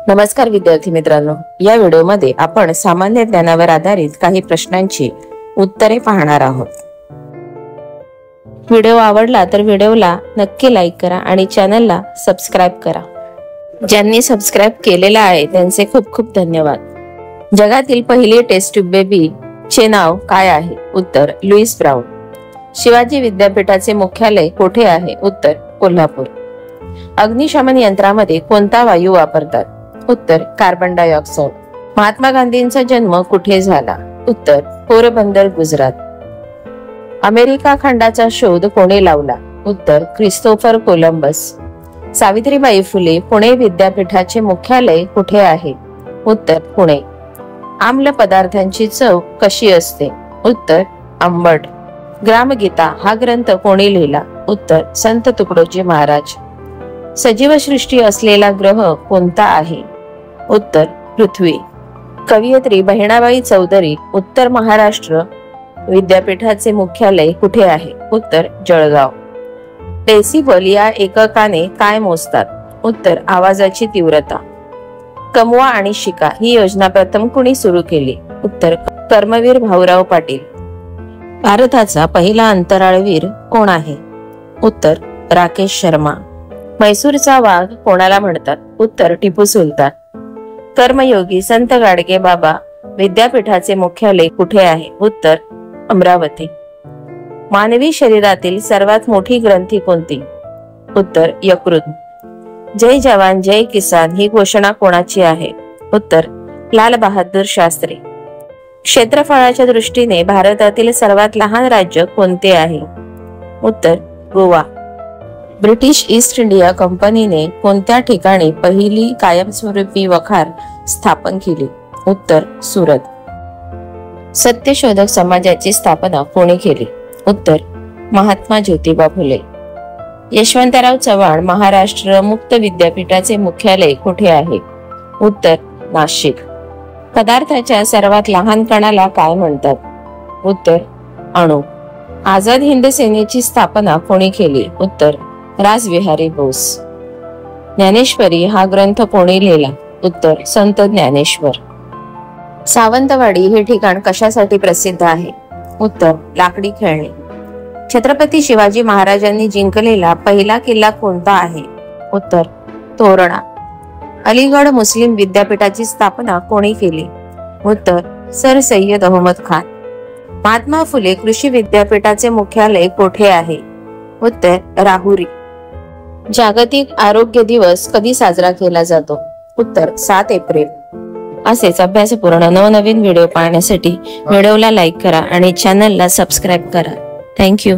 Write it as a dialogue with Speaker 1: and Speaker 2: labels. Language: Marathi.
Speaker 1: नमस्कार विद्यार्थी मित्रांनो, या व्हिडिओमध्ये आपण सामान्य ज्ञानावर आधारित काही प्रश्नांची उत्तरे पाहणार आहोत। व्हिडिओ आवडला तर व्हिडिओला नक्की लाईक करा आणि चॅनलला सबस्क्राइब करा। ज्यांनी सबस्क्राइब केलेला आहे त्यांचे खूप खूप धन्यवाद। जगातील पहिली टेस्ट ट्यूब बेबी चे नाव काय आहे? उत्तर लुईस ब्राउन। शिवाजी विद्यापीठाचे मुख्यालय कुठे आहे? उत्तर कोल्हापूर। अग्निशमन यंत्रामध्ये कोणता वायू वापरतात? उत्तर कार्बन डायऑक्साइड। महात्मा गांधींचा जन्म कुठे झाला? उत्तर पोरबंदर, गुजरात। अमेरिका खंडाचा शोध कोणी लावला? उत्तर क्रिस्तोफर कोलंबस। सावित्रीबाई फुले पुणे विद्यापीठाचे मुख्यालय कुठे आहे? उत्तर पुणे। आम्ल पदार्थांची चव कशी असते? उत्तर आंबट। ग्रामगीता हा ग्रंथ कोणी लिहिला? उत्तर संत तुकडोजी महाराज। सजीव सृष्टी असलेला ग्रह कोणता आहे? उत्तर पृथ्वी। कवयित्री बहिणाबाई चौधरी उत्तर महाराष्ट्र विद्यापीठाचे मुख्यालय कुठे आहे? उत्तर जळगाव। डेसिबल या एककाने काय मोजतात? उत्तर आवाजाची तीव्रता। कमवा आणि शिका ही योजना प्रथम कुणी सुरू केली? उत्तर कर्मवीर भाऊराव पाटील। भारताचा पहिला अंतराळवीर कोण आहे? उत्तर राकेश शर्मा। म्हैसूरचा वाघ कोणाला म्हणतात? उत्तर टिपू सुलतान। कर्मयोगी संत गाडगे बाबा विद्यापीठाचे मुख्यालय कुठे आहे? उत्तर अमरावती। मानवी शरीरातील सर्वात मोठी ग्रंथी कोणती? उत्तर यकृत। जय जवान जय किसान ही घोषणा कोणाची आहे? उत्तर लाल बहादूर शास्त्री। क्षेत्रफळाच्या दृष्टीने भारतातील सर्वात लहान राज्य कोणते आहे? उत्तर गोवा। ब्रिटिश ईस्ट इंडिया कंपनीने कोणत्या ठिकाणी पहिली कायमस्वरूपी वखार स्थापन केली? उत्तर सुरत। सत्यशोधक समाजाची स्थापना कोणी केली? उत्तर महात्मा ज्योतिबा फुले। यशवंतराव चव्हाण महाराष्ट्र मुक्त विद्यापीठाचे मुख्यालय कुठे आहे? उत्तर नाशिक। पदार्थाच्या सर्वात लहान कणाला काय म्हणतात? उत्तर अणू। आझाद हिंद सेनेची स्थापना कोणी केली? उत्तर रासबिहारी बोस। ज्ञानेश्वरी हा ग्रंथ कोणी लिहिला? उत्तर संत ज्ञानेश्वर। सावंतवाडी हे ठिकाण कशासाठी प्रसिद्ध आहे? उत्तर लाकडी खेळणी। छत्रपती शिवाजी महाराजांनी जिंकलेला पहिला किल्ला कोणता आहे? उत्तर तोरणा। अलीगड मुस्लिम विद्यापीठाची स्थापना कोणी केली? उत्तर सर सय्यद अहमद खान। महात्मा फुले कृषी विद्यापीठाचे मुख्यालय कोठे आहे? उत्तर राहुरी। जागतिक आरोग्य दिवस कधी साजरा केला जातो? उत्तर 7 एप्रिल। असेच अभ्यासपूर्ण नवनवीन व्हिडिओ पाहण्यासाठी व्हिडिओला लाईक करा आणि चॅनलला सबस्क्राइब करा। थँक्यू।